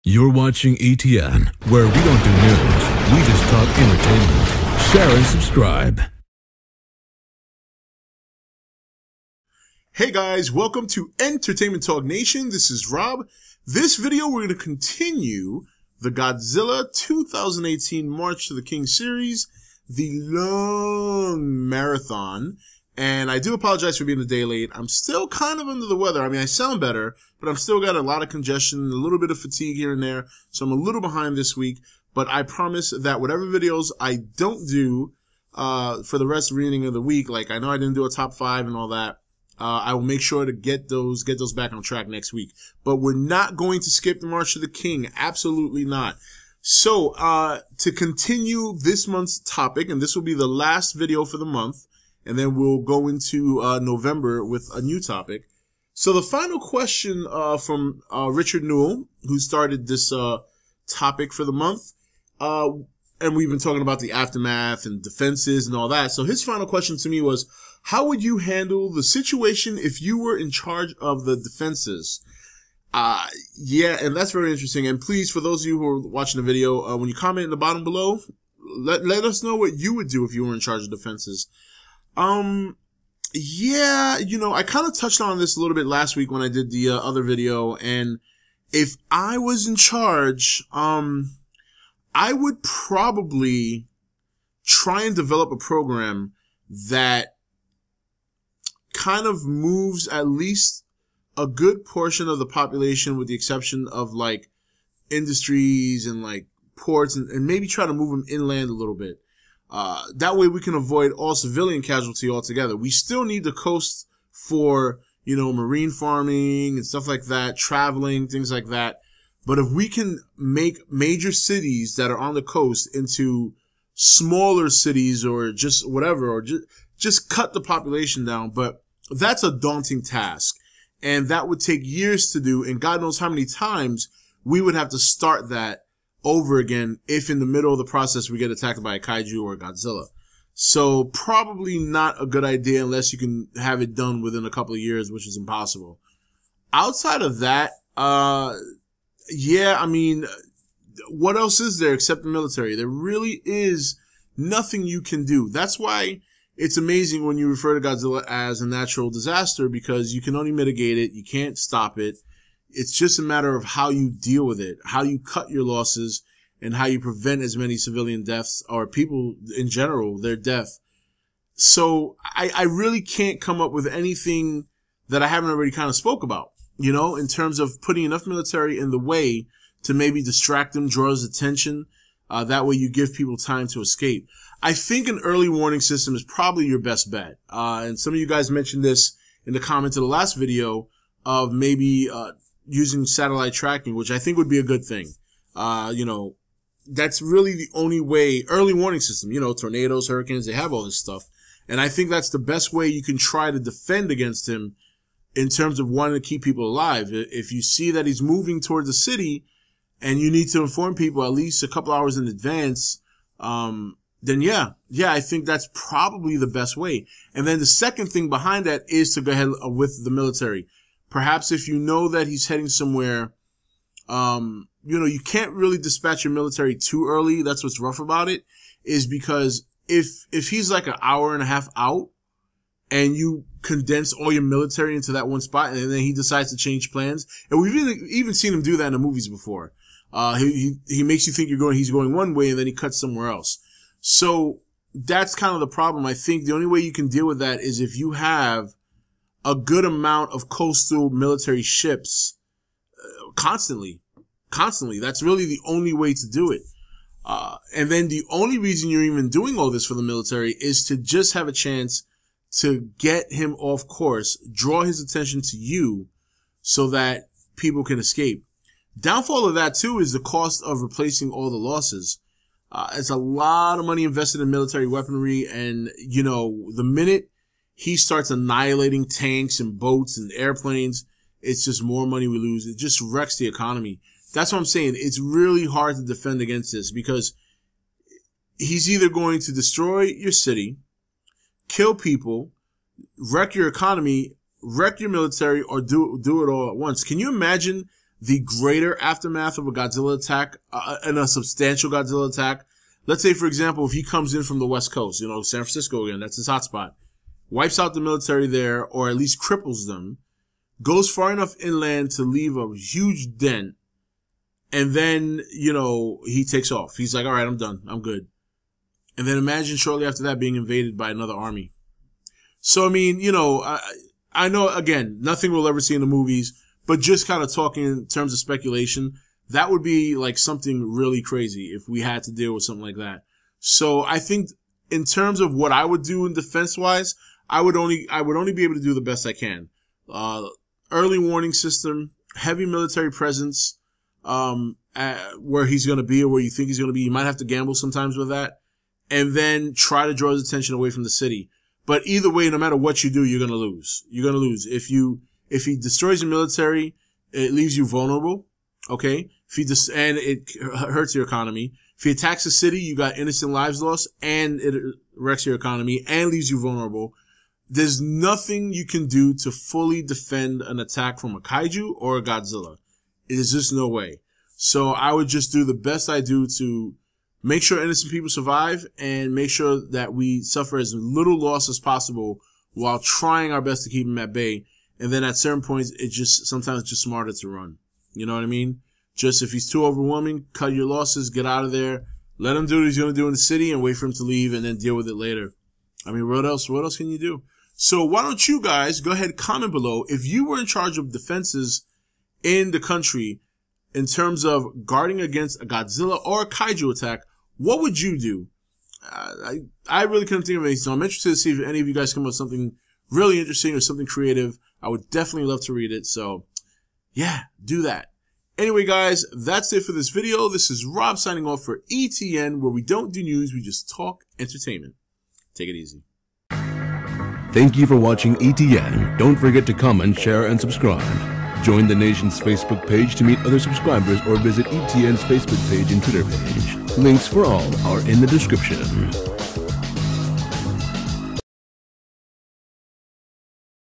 You're watching E.T.N, where we don't do news, we just talk entertainment. Share and subscribe. Hey guys, welcome to Entertainment Talk Nation. This is Rob. This video, we're going to continue the Godzilla 2018 March to the King series, the long marathon. And I do apologize for being a day late. I'm still kind of under the weather. I mean, I sound better, but I'm still got a lot of congestion, a little bit of fatigue here and there. So I'm a little behind this week, but I promise that whatever videos I don't do, for the rest of the remaining of the week, like I know I didn't do a top 5 and all that, I will make sure to get those back on track next week. But we're not going to skip the March of the King. Absolutely not. So, to continue this month's topic, and this will be the last video for the month, and then we'll go into November with a new topic. So the final question from Richard Newell, who started this topic for the month, and we've been talking about the aftermath and defenses and all that. So his final question to me was, how would you handle the situation if you were in charge of the defenses? Yeah, and that's very interesting. And please, for those of you who are watching the video, when you comment in the bottom below, let us know what you would do if you were in charge of defenses. Yeah, you know, I kind of touched on this a little bit last week when I did the other video, and if I was in charge, I would probably try and develop a program that kind of moves at least a good portion of the population, with the exception of like industries and like ports, and maybe try to move them inland a little bit. That way we can avoid all civilian casualty altogether. We still need the coast for, you know, marine farming and stuff like that, traveling, things like that. But if we can make major cities that are on the coast into smaller cities, or just whatever, or just cut the population down. But that's a daunting task, and that would take years to do, and God knows how many times we would have to start that over again if in the middle of the process we get attacked by a kaiju or a Godzilla. So probably not a good idea unless you can have it done within a couple of years, which is impossible. Outside of that, yeah, I mean, what else is there except the military? There really is nothing you can do. That's why it's amazing when you refer to Godzilla as a natural disaster, because you can only mitigate it. You can't stop it. It's just a matter of how you deal with it, how you cut your losses, and how you prevent as many civilian deaths, or people in general, their death. So I really can't come up with anything that I haven't already kind of spoke about, you know, in terms of putting enough military in the way to maybe distract them, draws attention. That way you give people time to escape. I think an early warning system is probably your best bet. And some of you guys mentioned this in the comments of the last video, of maybe, using satellite tracking, which I think would be a good thing. You know, that's really the only way. Early warning system, you know, tornadoes, hurricanes, they have all this stuff. And I think that's the best way you can try to defend against him in terms of wanting to keep people alive. If you see that he's moving towards the city and you need to inform people at least a couple hours in advance, then yeah, I think that's probably the best way. And then the second thing behind that is to go ahead with the military. Perhaps if you know that he's heading somewhere, you know, you can't really dispatch your military too early. That's what's rough about it, is because if he's like an hour and a half out and you condense all your military into that one spot, and then he decides to change plans, and we've even seen him do that in the movies before. He makes you think he's going one way, and then he cuts somewhere else. So that's kind of the problem. I think the only way you can deal with that is if you have a good amount of coastal military ships, constantly. That's really the only way to do it. And then the only reason you're even doing all this for the military is to just have a chance to get him off course, draw his attention to you so that people can escape. Downfall of that too is the cost of replacing all the losses. It's a lot of money invested in military weaponry, and you know, the minute he starts annihilating tanks and boats and airplanes, it's just more money we lose. It just wrecks the economy. That's what I'm saying. It's really hard to defend against this, because he's either going to destroy your city, kill people, wreck your economy, wreck your military, or do it all at once. Can you imagine the greater aftermath of a Godzilla attack, and a substantial Godzilla attack. Let's say, for example, if he comes in from the West Coast, San Francisco again, that's his hotspot, wipes out the military there, or at least cripples them, goes far enough inland to leave a huge dent, and then, he takes off. He's like, all right, I'm done. I'm good. And then imagine shortly after that being invaded by another army. So, I mean, I know, again, nothing we'll ever see in the movies, but just kind of talking in terms of speculation, that would be like something really crazy if we had to deal with something like that. So I think in terms of what I would do in defense-wise, I would only be able to do the best I can. Early warning system, heavy military presence, where he's going to be or where you think he's going to be. You might have to gamble sometimes with that. And then try to draw his attention away from the city. But either way, no matter what you do, you're going to lose. You're going to lose. If he destroys your military, it leaves you vulnerable. Okay? And it hurts your economy. If he attacks a city, you got innocent lives lost, and it wrecks your economy and leaves you vulnerable. There's nothing you can do to fully defend an attack from a kaiju or a Godzilla. There's just no way. So I would just do the best I do to make sure innocent people survive and make sure that we suffer as little loss as possible while trying our best to keep them at bay. And then at certain points, sometimes it's just smarter to run. You know what I mean? Just if he's too overwhelming, cut your losses, get out of there, let him do what he's going to do in the city and wait for him to leave and then deal with it later. I mean, what else can you do? So why don't you guys go ahead and comment below if you were in charge of defenses in the country in terms of guarding against a Godzilla or a kaiju attack, what would you do? I really couldn't think of anything, so I'm interested to see if any of you guys come up with something really interesting or something creative. I would definitely love to read it, so yeah, do that. Anyway, guys, that's it for this video. This is Rob signing off for E.T.N, where we don't do news, we just talk entertainment. Take it easy. Thank you for watching E.T.N. Don't forget to comment, share, and subscribe. Join the nation's Facebook page to meet other subscribers or visit E.T.N's Facebook page and Twitter page. Links for all are in the description.